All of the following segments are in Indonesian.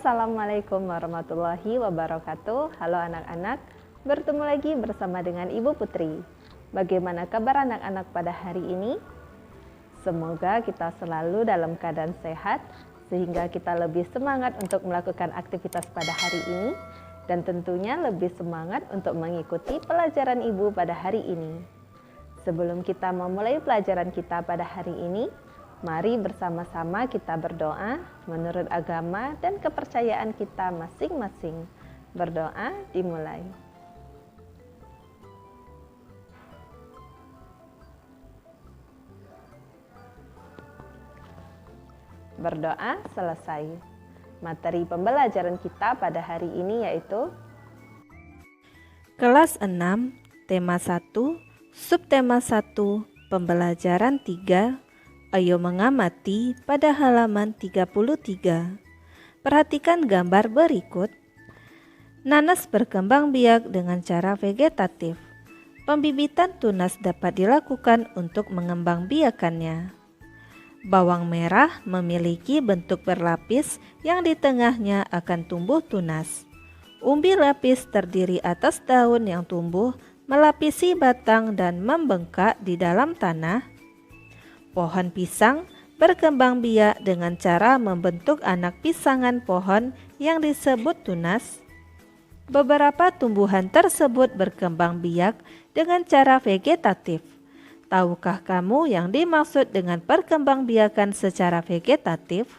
Assalamualaikum warahmatullahi wabarakatuh. Halo anak-anak, bertemu lagi bersama dengan Ibu Putri. Bagaimana kabar anak-anak pada hari ini? Semoga kita selalu dalam keadaan sehat, sehingga kita lebih semangat untuk melakukan aktivitas pada hari ini, dan tentunya lebih semangat untuk mengikuti pelajaran Ibu pada hari ini. Sebelum kita memulai pelajaran kita pada hari ini, mari bersama-sama kita berdoa menurut agama dan kepercayaan kita masing-masing. Berdoa dimulai. Berdoa selesai. Materi pembelajaran kita pada hari ini yaitu Kelas 6, tema 1, subtema 1, pembelajaran 3. Ayo mengamati pada halaman 33. Perhatikan gambar berikut. Nanas berkembang biak dengan cara vegetatif. Pembibitan tunas dapat dilakukan untuk mengembangbiakannya. Bawang merah memiliki bentuk berlapis yang di tengahnya akan tumbuh tunas. Umbi lapis terdiri atas daun yang tumbuh melapisi batang dan membengkak di dalam tanah. Pohon pisang berkembang biak dengan cara membentuk anak pisangan pohon yang disebut tunas. Beberapa tumbuhan tersebut berkembang biak dengan cara vegetatif. Tahukah kamu yang dimaksud dengan perkembangbiakan secara vegetatif?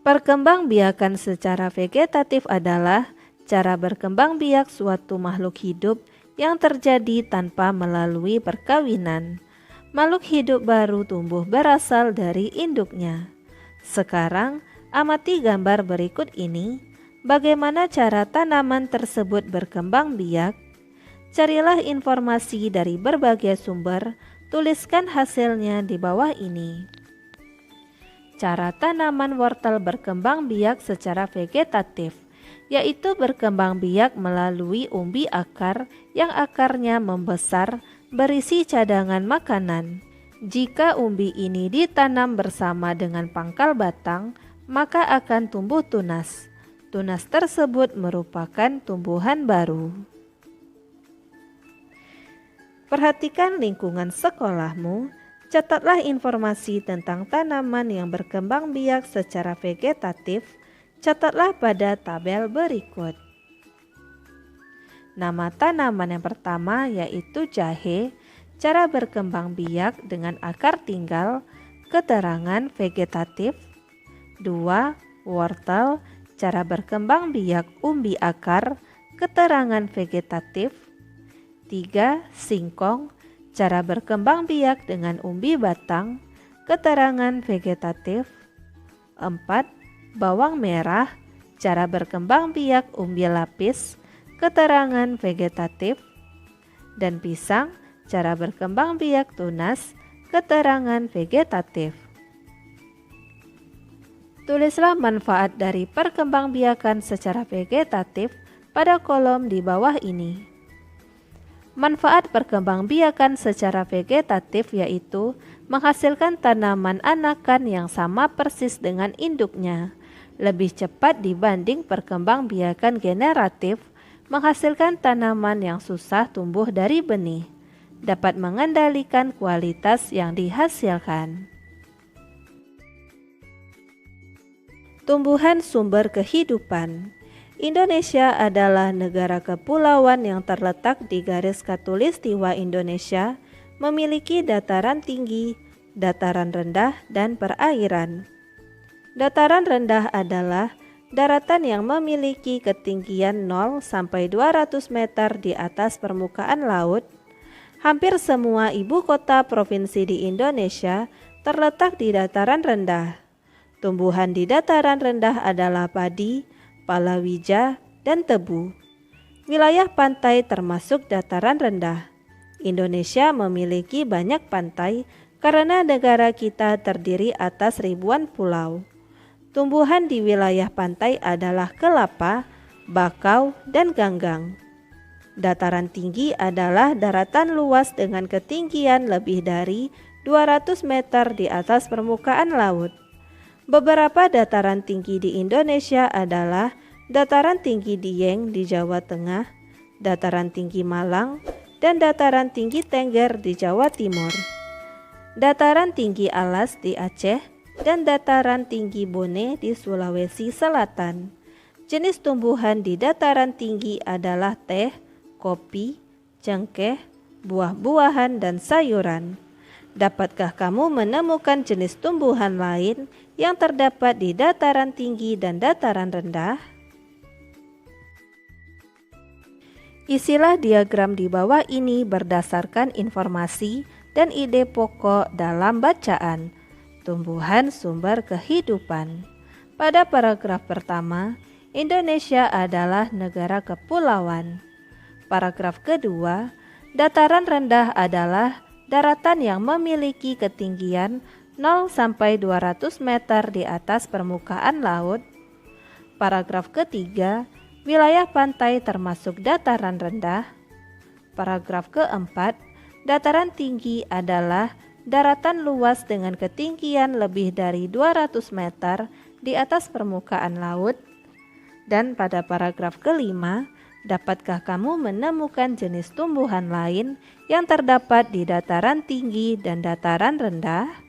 Perkembangbiakan secara vegetatif adalah cara berkembang biak suatu makhluk hidup yang terjadi tanpa melalui perkawinan. Makhluk hidup baru tumbuh berasal dari induknya. Sekarang, amati gambar berikut ini. Bagaimana cara tanaman tersebut berkembang biak? Carilah informasi dari berbagai sumber, tuliskan hasilnya di bawah ini. Cara tanaman wortel berkembang biak secara vegetatif, yaitu berkembang biak melalui umbi akar yang akarnya membesar, berisi cadangan makanan. Jika umbi ini ditanam bersama dengan pangkal batang, maka akan tumbuh tunas. Tunas tersebut merupakan tumbuhan baru. Perhatikan lingkungan sekolahmu. Catatlah informasi tentang tanaman yang berkembang biak secara vegetatif. Catatlah pada tabel berikut. Nama tanaman yang pertama yaitu jahe, cara berkembang biak dengan akar tinggal, keterangan vegetatif. 2. Wortel, cara berkembang biak umbi akar, keterangan vegetatif. 3. Singkong, cara berkembang biak dengan umbi batang, keterangan vegetatif. 4. Bawang merah, cara berkembang biak umbi lapis, keterangan vegetatif. Dan pisang, cara berkembang biak tunas, keterangan vegetatif. Tulislah manfaat dari perkembangbiakan secara vegetatif pada kolom di bawah ini. Manfaat perkembangbiakan secara vegetatif yaitu menghasilkan tanaman anakan yang sama persis dengan induknya, lebih cepat dibanding perkembangbiakan generatif, menghasilkan tanaman yang susah tumbuh dari benih, dapat mengendalikan kualitas yang dihasilkan. Tumbuhan sumber kehidupan. Indonesia adalah negara kepulauan yang terletak di garis khatulistiwa Indonesia, memiliki dataran tinggi, dataran rendah, dan perairan. Dataran rendah adalah daratan yang memiliki ketinggian 0 sampai 200 meter di atas permukaan laut. Hampir semua ibu kota provinsi di Indonesia terletak di dataran rendah. Tumbuhan di dataran rendah adalah padi, palawija, dan tebu. Wilayah pantai termasuk dataran rendah. Indonesia memiliki banyak pantai karena negara kita terdiri atas ribuan pulau. Tumbuhan di wilayah pantai adalah kelapa, bakau, dan ganggang. Dataran tinggi adalah daratan luas dengan ketinggian lebih dari 200 meter di atas permukaan laut. Beberapa dataran tinggi di Indonesia adalah dataran tinggi Dieng di Jawa Tengah, dataran tinggi Malang, dan dataran tinggi Tengger di Jawa Timur. Dataran tinggi Alas di Aceh dan dataran tinggi Bone di Sulawesi Selatan. Jenis tumbuhan di dataran tinggi adalah teh, kopi, cengkeh, buah-buahan, dan sayuran. Dapatkah kamu menemukan jenis tumbuhan lain yang terdapat di dataran tinggi dan dataran rendah? Isilah diagram di bawah ini berdasarkan informasi dan ide pokok dalam bacaan tumbuhan sumber kehidupan. Pada paragraf pertama, Indonesia adalah negara kepulauan. Paragraf kedua, dataran rendah adalah daratan yang memiliki ketinggian 0 sampai 200 meter di atas permukaan laut. Paragraf ketiga, wilayah pantai termasuk dataran rendah. Paragraf keempat, dataran tinggi adalah daratan luas dengan ketinggian lebih dari 200 meter di atas permukaan laut. Dan pada paragraf kelima, dapatkah kamu menemukan jenis tumbuhan lain yang terdapat di dataran tinggi dan dataran rendah?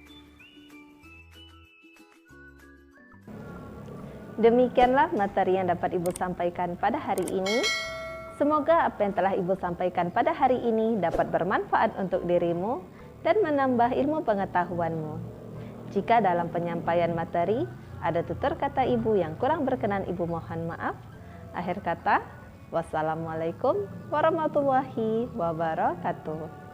Demikianlah materi yang dapat Ibu sampaikan pada hari ini. Semoga apa yang telah Ibu sampaikan pada hari ini dapat bermanfaat untuk dirimu dan menambah ilmu pengetahuanmu. Jika dalam penyampaian materi ada tutur kata Ibu yang kurang berkenan, Ibu mohon maaf. Akhir kata, wassalamualaikum warahmatullahi wabarakatuh.